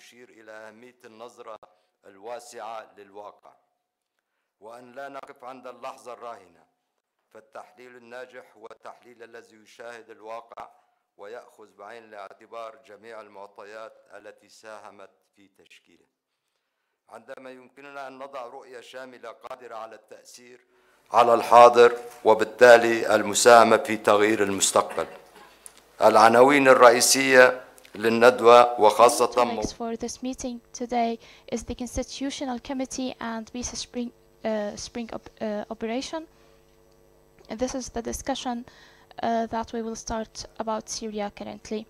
يشير إلى أهمية النظرة الواسعة للواقع، وأن لا نقف عند اللحظة الراهنة، فالتحليل الناجح هو التحليل الذي يشاهد الواقع ويأخذ بعين الاعتبار جميع المعطيات التي ساهمت في تشكيله، عندما يمكننا أن نضع رؤية شاملة قادرة على التأثير على الحاضر وبالتالي المساهمة في تغيير المستقبل. العناوين الرئيسية للندوة وخاصة for this meeting today is the Constitutional Committee and Visa Spring Operation. And this is the discussion that we will start about Syria currently.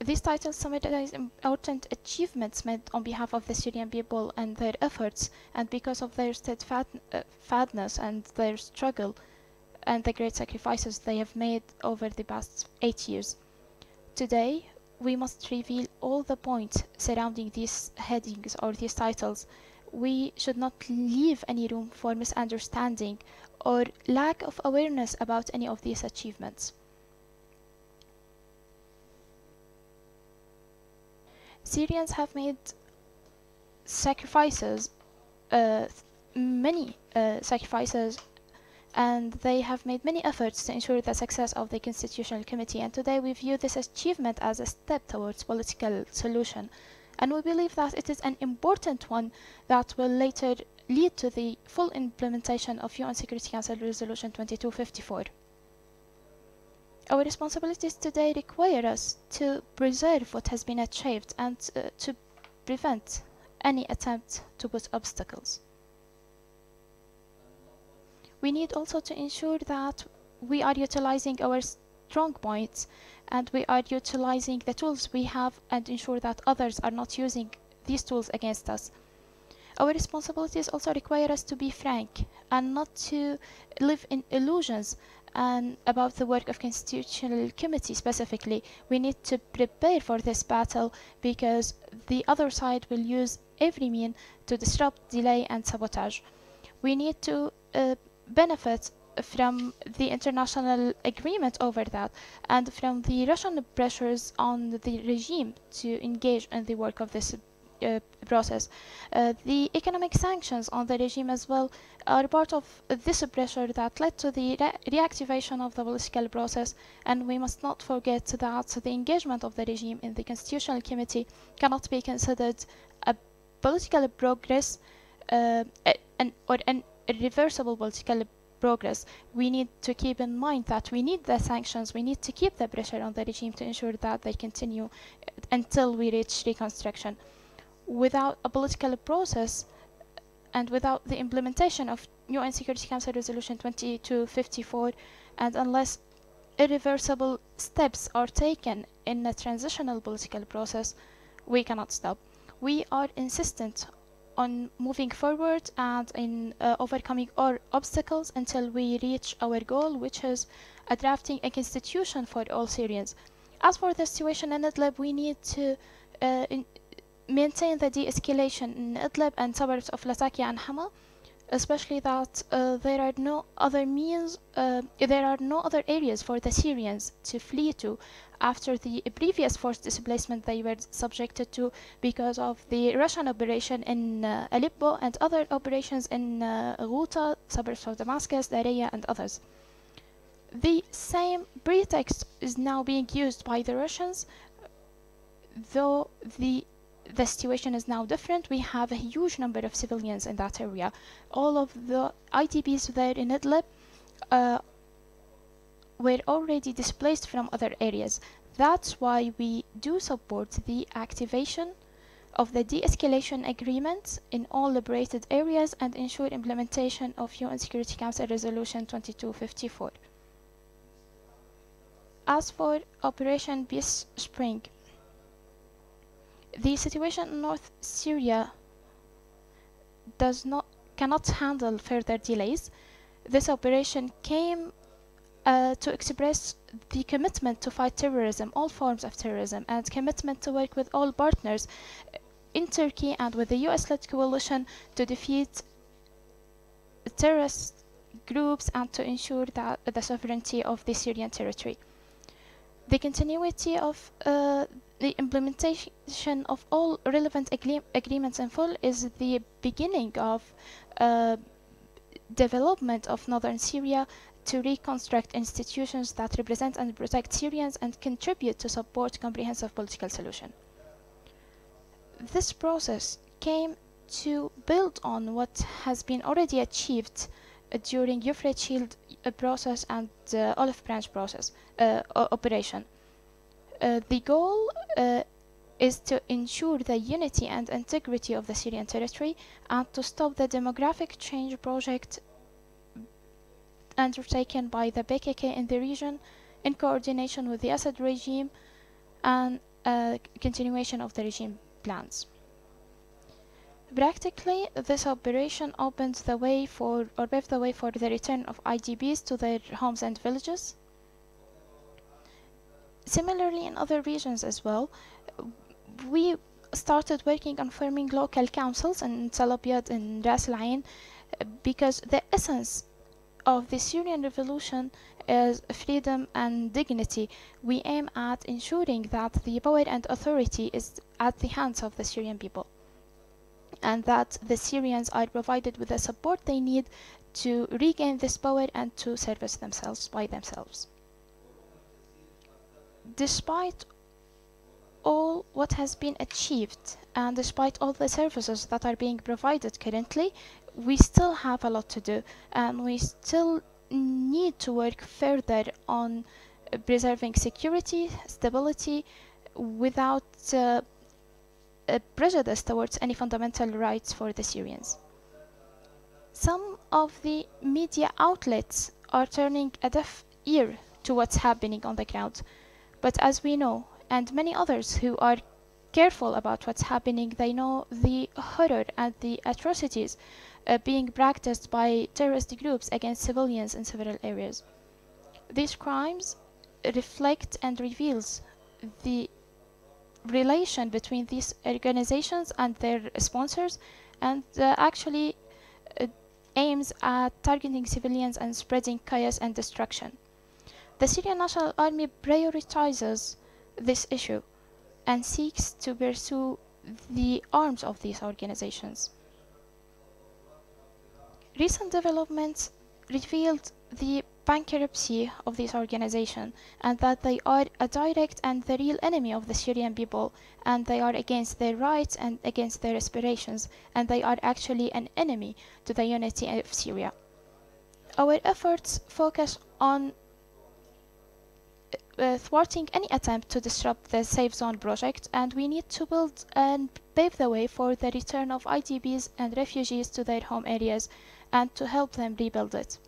These titles summarize important achievements made on behalf of the Syrian people and their efforts, and because of their steadfastness and their struggle and the great sacrifices they have made over the past 8 years. Today, we must reveal all the points surrounding these headings or these titles. We should not leave any room for misunderstanding or lack of awareness about any of these achievements. Syrians have made sacrifices, many sacrifices, and they have made many efforts to ensure the success of the Constitutional Committee, and today we view this achievement as a step towards political solution, and we believe that it is an important one that will later lead to the full implementation of UN Security Council Resolution 2254. Our responsibilities today require us to preserve what has been achieved and to prevent any attempt to put obstacles. We need also to ensure that we are utilizing our strong points and we are utilizing the tools we have and ensure that others are not using these tools against us. Our responsibilities also require us to be frank and not to live in illusions and about the work of Constitutional Committee specifically. We need to prepare for this battle because the other side will use every means to disrupt, delay and sabotage. We need to benefit from the international agreement over that and from the Russian pressures on the regime to engage in the work of this process. The economic sanctions on the regime as well are part of this pressure that led to the reactivation of the political process, and we must not forget that the engagement of the regime in the Constitutional Committee cannot be considered a political progress or an irreversible political progress. We need to keep in mind that we need the sanctions, we need to keep the pressure on the regime to ensure that they continue until we reach reconstruction. Without a political process and without the implementation of UN Security Council Resolution 2254, and unless irreversible steps are taken in a transitional political process, we cannot stop. We are insistent on moving forward and in overcoming all obstacles until we reach our goal, which is drafting a constitution for all Syrians. As for the situation in Idlib, we need to maintain the de-escalation in Idlib and suburbs of Latakia and Hama, especially that there are no other means, there are no other areas for the Syrians to flee to after the previous forced displacement they were subjected to because of the Russian operation in Aleppo and other operations in Ghouta, suburbs of Damascus, Daraya and others. The same pretext is now being used by the Russians, though the situation is now different. We have a huge number of civilians in that area. All of the IDPs there in Idlib were already displaced from other areas. That's why we do support the activation of the de-escalation agreement in all liberated areas and ensure implementation of UN Security Council Resolution 2254. As for Operation Peace Spring, the situation in North Syria cannot handle further delays. This operation came to express the commitment to fight terrorism, all forms of terrorism, and commitment to work with all partners in Turkey and with the US-led coalition to defeat terrorist groups and to ensure the sovereignty of the Syrian territory. The continuity of the implementation of all relevant agreements in full is the beginning of development of northern Syria to reconstruct institutions that represent and protect Syrians and contribute to support comprehensive political solution. This process came to build on what has been already achieved during Euphrates Shield process and Olive Branch process operation. The goal is to ensure the unity and integrity of the Syrian territory and to stop the demographic change project undertaken by the PKK in the region in coordination with the Assad regime and continuation of the regime plans. Practically, this operation opened the way for, or paved the way for the return of IDPs to their homes and villages. Similarly, in other regions as well, we started working on forming local councils in Tel Abyad and Ras Al Ain because the essence of the Syrian revolution is freedom and dignity. We aim at ensuring that the power and authority is at the hands of the Syrian people, and that the Syrians are provided with the support they need to regain this power and to service themselves by themselves. Despite all what has been achieved and despite all the services that are being provided currently, we still have a lot to do, and we still need to work further on preserving security, stability, without prejudice towards any fundamental rights for the Syrians. Some of the media outlets are turning a deaf ear to what's happening on the ground, but as we know, and many others who are careful about what's happening, they know the horror and the atrocities being practiced by terrorist groups against civilians in several areas. These crimes reflect and reveals the relation between these organizations and their sponsors, and actually aims at targeting civilians and spreading chaos and destruction. The Syrian National Army prioritizes this issue and seeks to pursue the arms of these organizations. Recent developments revealed the bankruptcy of this organization and that they are a direct and the real enemy of the Syrian people, and they are against their rights and against their aspirations, and they are actually an enemy to the unity of Syria. Our efforts focus on thwarting any attempt to disrupt the Safe Zone project, and we need to build and pave the way for the return of IDPs and refugees to their home areas and to help them rebuild it.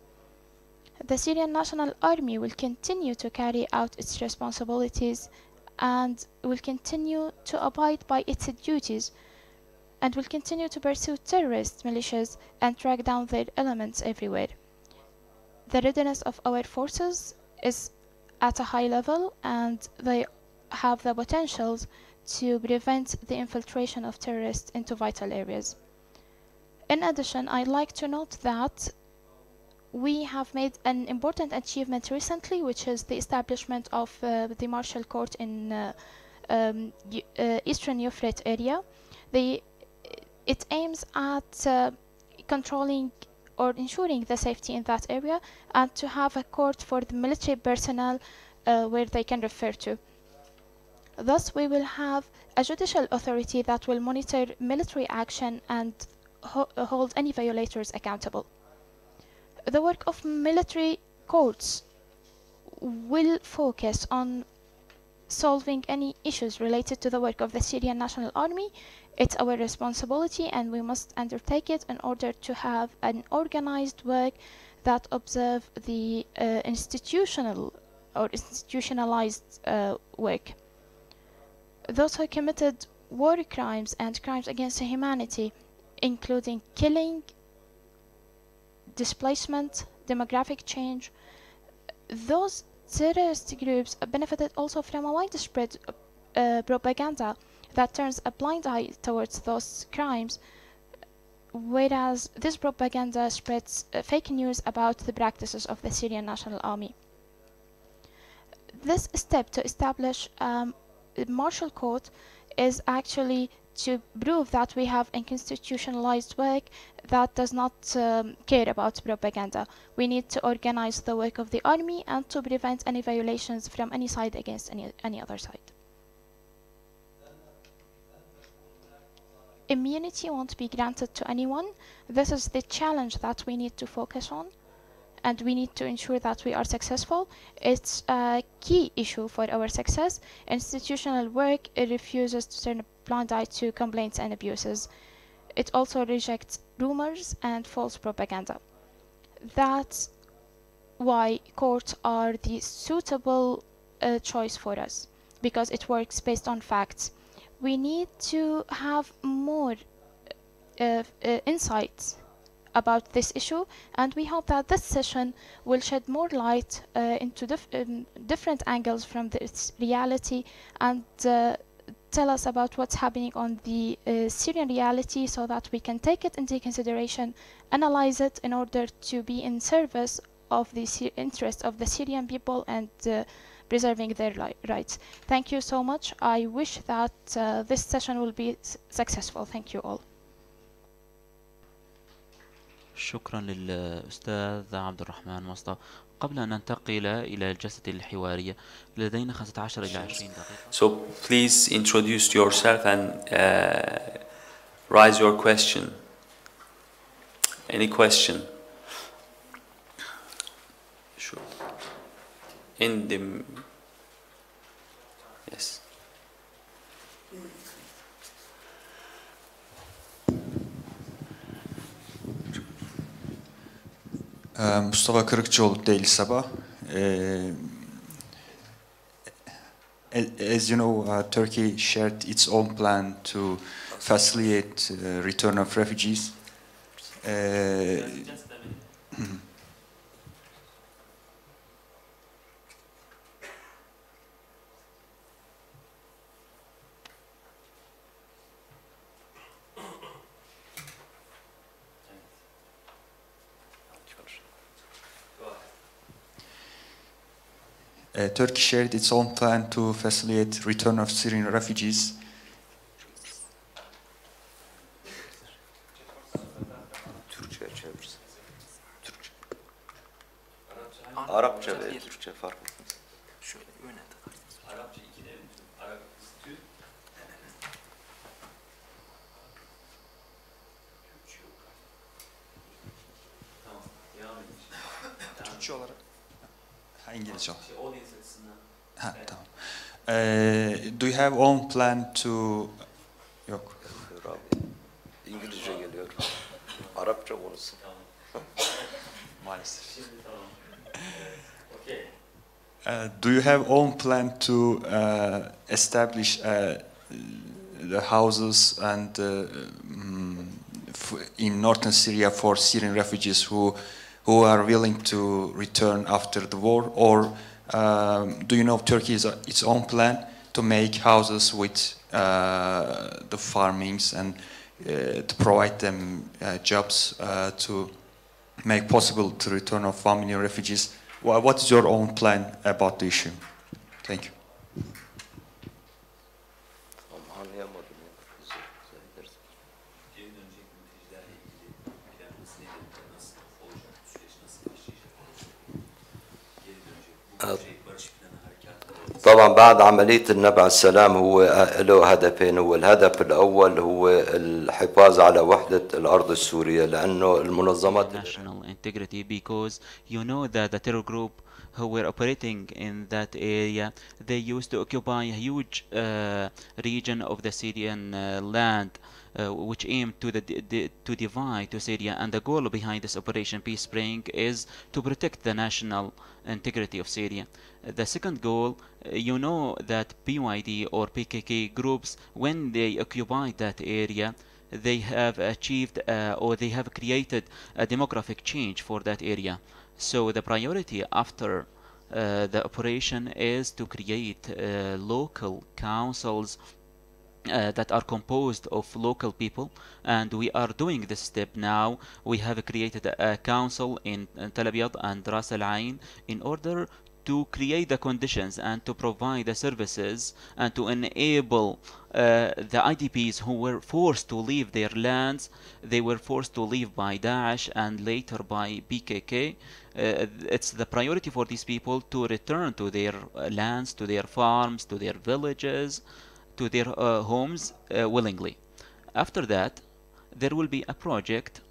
The Syrian National Army will continue to carry out its responsibilities and will continue to abide by its duties, and will continue to pursue terrorist militias and track down their elements everywhere. The readiness of our forces is at a high level, and they have the potential to prevent the infiltration of terrorists into vital areas. In addition, I'd like to note that we have made an important achievement recently, which is the establishment of the Marshal Court in Eastern Euphrates area. It aims at controlling or ensuring the safety in that area, and to have a court for the military personnel where they can refer to. Thus, we will have a judicial authority that will monitor military action and hold any violators accountable. The work of military courts will focus on solving any issues related to the work of the Syrian National Army. It's our responsibility, and we must undertake it in order to have an organized work that observe the institutional or institutionalized work. Those who committed war crimes and crimes against humanity, including killing, displacement, demographic change, those terrorist groups benefited also from a widespread propaganda that turns a blind eye towards those crimes, whereas this propaganda spreads fake news about the practices of the Syrian National Army. This step to establish martial court is actually to prove that we have a constitutionalized work that does not care about propaganda. We need to organize the work of the army and to prevent any violations from any side against any other side. Immunity won't be granted to anyone. This is the challenge that we need to focus on, and we need to ensure that we are successful. It's a key issue for our success. Institutional work, it refuses to turn a blind eye to complaints and abuses. It also rejects rumors and false propaganda. That's why courts are the suitable choice for us, because it works based on facts. We need to have more insights about this issue, and we hope that this session will shed more light into different angles from this reality, and tell us about what's happening on the Syrian reality, so that we can take it into consideration, analyze it in order to be in service of the interest of the Syrian people and preserving their rights. Thank you so much. I wish that this session will be successful. Thank you all. شكرا للأستاذ عبد الرحمن مصطفى. قبل أن ننتقل إلى الجلسة الحوارية لدينا 15 إلى 20 دقيقة. So please introduce yourself and raise your question. Any question? Sure. In the yes. Mustafa Kırıkçıoğlu, Daily Sabah. As you know, Turkey shared its own plan to facilitate return of refugees. Turkey shared its own plan to facilitate return of Syrian refugees. Arapça ve Türkçe fark etmez. Şöyle öne takar. Arapça 2'de Arap üstü. Tamam. Devam edin. Türkçe olarak. Ha, İngilizce. Audience açısından. Ha, tamam. Do you have own plan to... Yok. İngilizce geliyor. Arapça konuşsun. Maalesef. Şimdi tamam. Okay. Do you have own plan to establish the houses and in northern Syria for Syrian refugees who are willing to return after the war, or do you know Turkey's its own plan to make houses with the farmings and to provide them jobs to make possible the return of 1 million refugees? What is your own plan about the issue? Thank you. طبعا بعد عملية النبع السلام هو له هدفين. هو الهدف الأول هو الحفاظ على وحدة الأرض السورية، لأنه المنظمات national integrity, because you know that the terror group who were operating in that area, they used to occupy a huge region of the Syrian land, which aimed to divide to Syria, and the goal behind this Operation Peace Spring is to protect the national integrity of Syria. The second goal, you know that PYD or PKK groups, when they occupied that area, they have achieved or they have created a demographic change for that area. So the priority after the operation is to create local councils that are composed of local people, and we are doing this step now. We have created a council in Tel Abyad and Ras Al Ain in order to create the conditions and to provide the services and to enable the IDPs who were forced to leave their lands. They were forced to leave by Daesh and later by PKK. It's the priority for these people to return to their lands, to their farms, to their villages, to their homes willingly. After that, there will be a project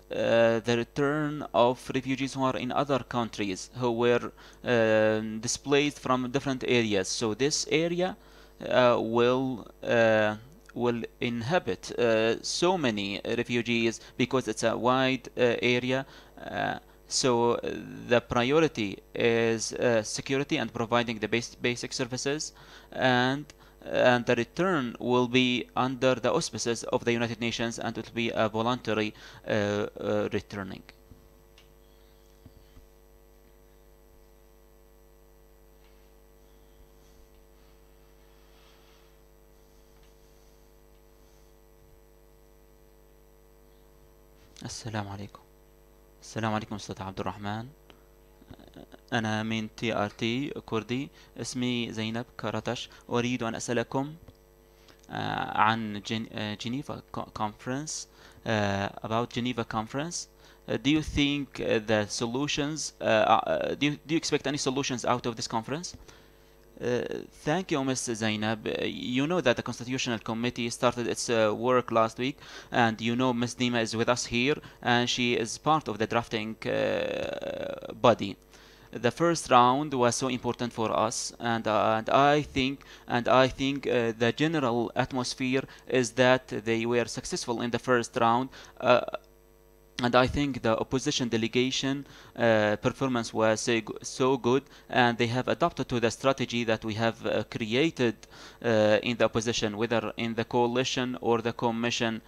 the return of refugees who are in other countries who were displaced from different areas. So this area will inhabit so many refugees because it's a wide area. So the priority is security and providing the basic services, and the return will be under the auspices of the United Nations, and it will be a voluntary returning. السلام عليكم. السلام عليكم أستاذ عبد الرحمن. أنا من TRT كردي، اسمي زينب كرتش. أريد أن أسألكم عن Geneva Conference, about Geneva Conference. Do you think the solutions, do you expect any solutions out of this conference? Thank you, Ms. Zainab. You know that the Constitutional Committee started its work last week, and you know Ms. Dima is with us here, and she is part of the drafting body. The first round was so important for us, and I think the general atmosphere is that they were successful in the first round. And I think the opposition delegation performance was so good, and they have adopted to the strategy that we have created in the opposition, whether in the coalition or the commission.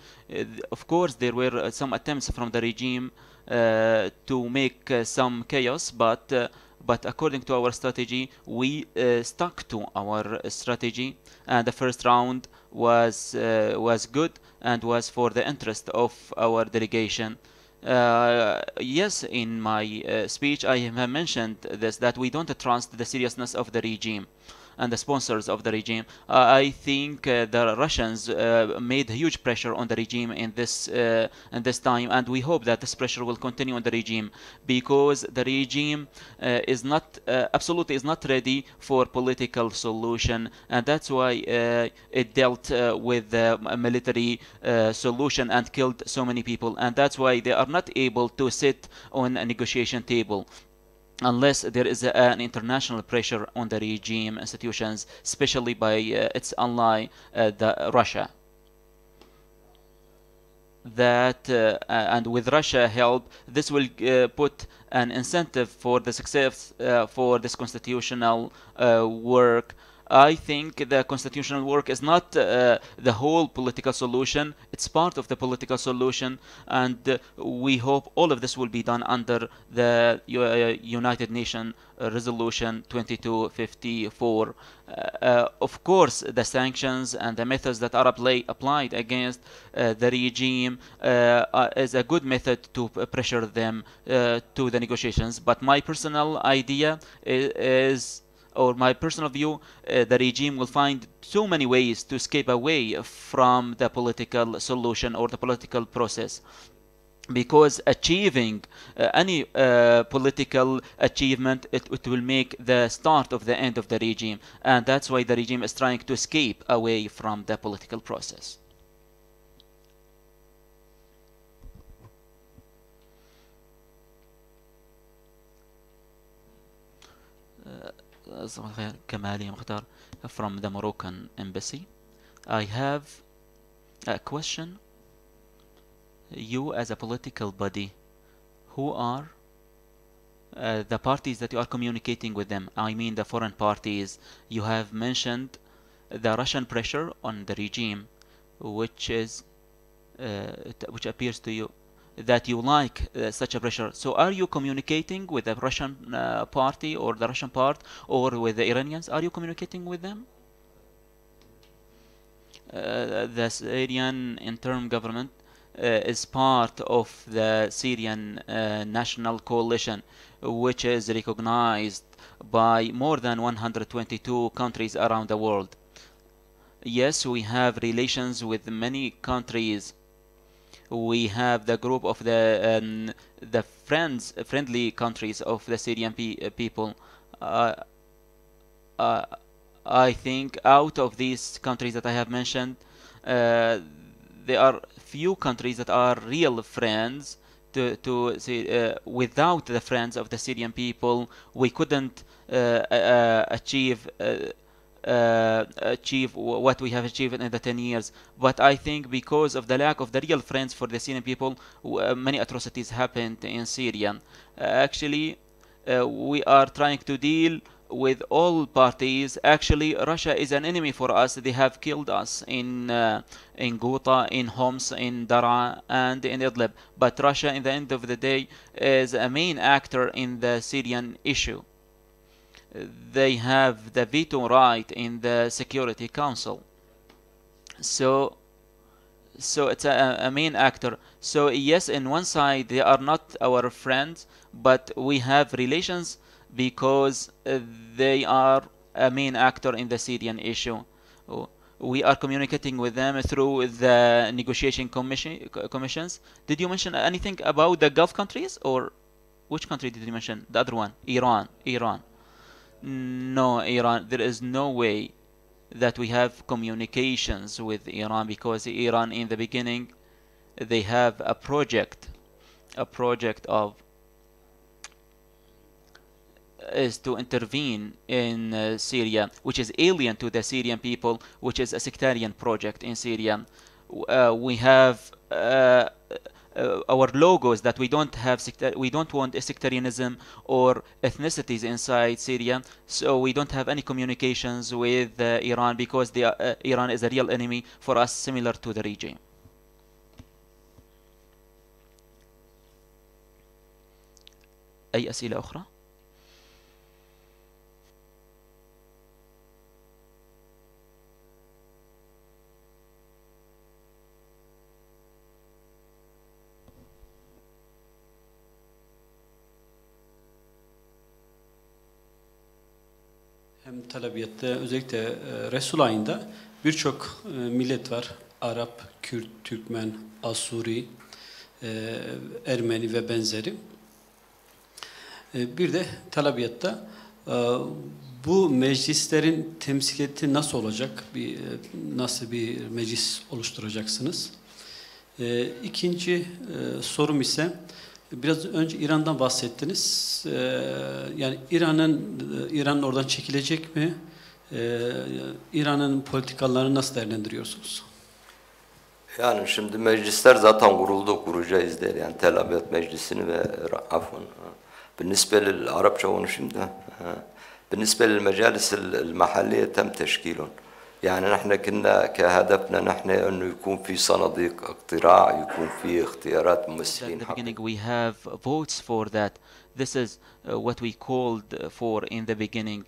Of course, there were some attempts from the regime to make some chaos, but according to our strategy, we stuck to our strategy, and the first round was good and was for the interest of our delegation. Yes, in my speech I have mentioned this, that we don't trust the seriousness of the regime and the sponsors of the regime. I think the Russians made huge pressure on the regime in this time, and we hope that this pressure will continue on the regime, because the regime is not absolutely is not ready for political solution, and that's why it dealt with the military solution and killed so many people, and that's why they are not able to sit on a negotiation table unless there is an international pressure on the regime institutions, especially by its ally, Russia. That and with Russia help, this will put an incentive for the success for this constitutional work. I think the constitutional work is not the whole political solution. It's part of the political solution, and we hope all of this will be done under the United Nations Resolution 2254. Of course, the sanctions and the methods that are applied against the regime is a good method to pressure them to the negotiations. But my personal idea is, or my personal view, the regime will find so many ways to escape away from the political solution or the political process, because achieving any political achievement, it will make the start of the end of the regime, and that's why the regime is trying to escape away from the political process. Kamali Mukhtar from the Moroccan Embassy. I have a question. You as a political body, who are the parties that you are communicating with them? I mean the foreign parties. You have mentioned the Russian pressure on the regime, which appears to you that you like such a pressure. So are you communicating with the Russian party or the Russian part, or with the Iranians? Are you communicating with them? The Syrian interim government is part of the Syrian National Coalition, which is recognized by more than 122 countries around the world. Yes, we have relations with many countries. We have the group of the friendly countries of the Syrian people. I think out of these countries that I have mentioned, there are few countries that are real friends. To say, without the friends of the Syrian people, we couldn't achieve what we have achieved in the 10 years. But I think because of the lack of the real friends for the Syrian people, many atrocities happened in Syria. Actually, we are trying to deal with all parties. Actually, Russia is an enemy for us. They have killed us in Ghouta, in Homs, in Daraa, and in Idlib. But Russia, in the end of the day, is a main actor in the Syrian issue. They have the veto right in the Security Council. So it's a main actor. So yes, in one side they are not our friends, but we have relations because they are a main actor in the Syrian issue. We are communicating with them through the negotiation commissions. Did you mention anything about the Gulf countries, or which country did you mention? The other one, Iran. No, Iran. There is no way that we have communications with Iran, because Iran in the beginning they have a project of is to intervene in Syria, which is alien to the Syrian people, which is a sectarian project in Syria. We have our logos that we don't want a sectarianism or ethnicities inside Syria, so we don't have any communications with Iran, because Iran is a real enemy for us, similar to the regime. أي أسئلة أخرى؟ Hem Talabiyat'ta özellikle Resul ayında birçok millet var. Arap, Kürt, Türkmen, Asuri, Ermeni ve benzeri. Bir de Talabiyat'ta bu meclislerin temsiliyeti nasıl olacak? Nasıl bir meclis oluşturacaksınız? İkinci sorum ise, biraz önce İran'dan bahsettiniz. Yani İran oradan çekilecek mi? İran'ın politikalarını nasıl değerlendiriyorsunuz? Yani şimdi meclisler zaten kuracağız der. Yani Tel Aviv Meclisi'ni ve afwan. بالنسبة للعربشة ونشم ده بالنسبة للمجالس المحلية تم تشكيلهم. يعني نحن كنا كهدفنا نحن انه يكون في صناديق اقتراع، يكون في اختيارات ممثلين. At the beginning we have votes for that. This is what we called for in the beginning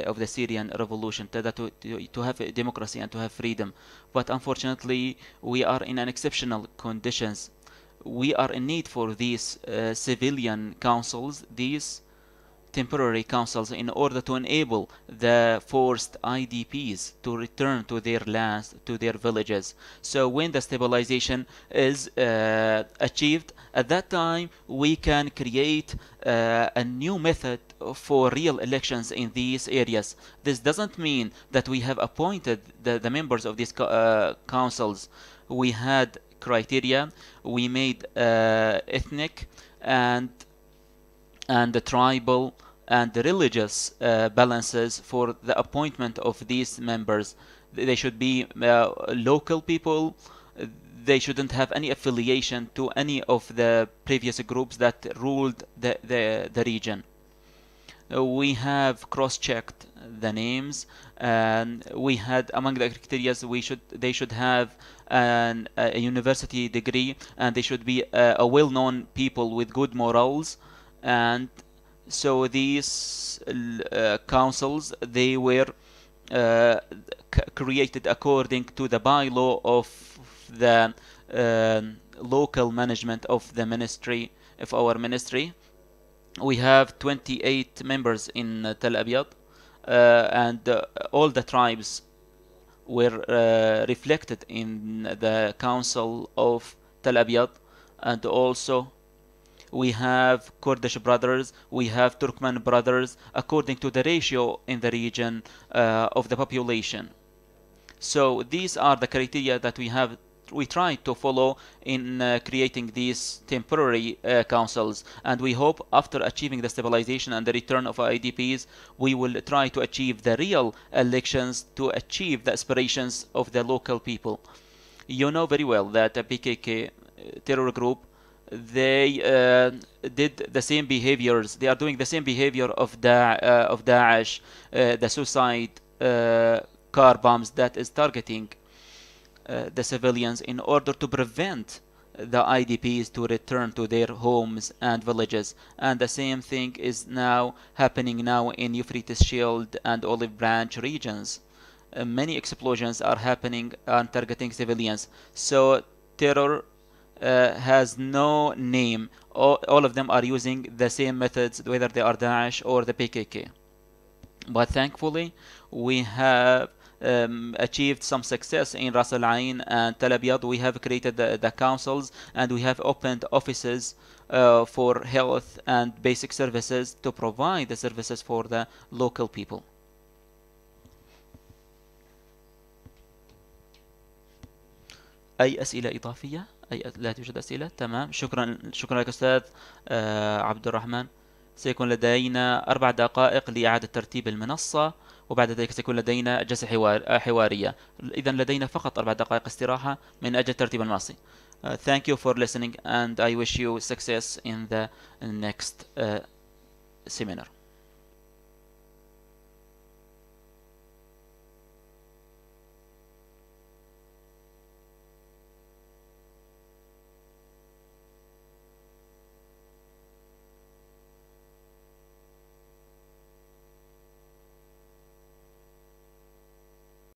of the Syrian revolution, to have democracy and to have freedom. But unfortunately we are in exceptional conditions. We are in need for these civilian councils, these temporary councils, in order to enable the forced IDPs to return to their lands, to their villages. So when the stabilization is achieved, at that time we can create a new method for real elections in these areas. This doesn't mean that we have appointed the members of these councils. We had criteria. We made ethnic and the tribal and the religious balances for the appointment of these members. They should be local people. They shouldn't have any affiliation to any of the previous groups that ruled the region. We have cross-checked the names, and we had among the criteria they should have a university degree, and they should be a well-known people with good morals. And so these councils, they were created according to the bylaw of the local management of the ministry, of our ministry. We have 28 members in Tel Abyad, and all the tribes were reflected in the council of Tel Abyad. And also we have Kurdish brothers, we have Turkmen brothers, according to the ratio in the region of the population. So these are the criteria that we try to follow in creating these temporary councils, and we hope after achieving the stabilization and the return of IDPs, we will try to achieve the real elections to achieve the aspirations of the local people. You know very well that the PKK terror group, they did the same behaviors. They are doing the same behavior of Daesh, the suicide car bombs that is targeting the civilians in order to prevent the IDPs to return to their homes and villages. And the same thing is now happening now in Euphrates Shield and Olive Branch regions. Many explosions are happening and targeting civilians. So terror has no name. All of them are using the same methods, whether they are Daesh or the PKK. But thankfully, we have achieved some success in Ras Al Ain and Tel Abyad. We have created the councils, and we have opened offices for health and basic services to provide the services for the local people. أي أسئلة إضافية؟ لا توجد أسئلة؟ تمام، شكرا لك أستاذ عبد الرحمن. سيكون لدينا 4 دقائق لإعادة ترتيب المنصة، وبعد ذلك سيكون لدينا جلسة حوارية. إذن لدينا فقط 4 دقائق استراحة من أجل ترتيب المنصة. Thank you for listening, and I wish you success in the next seminar.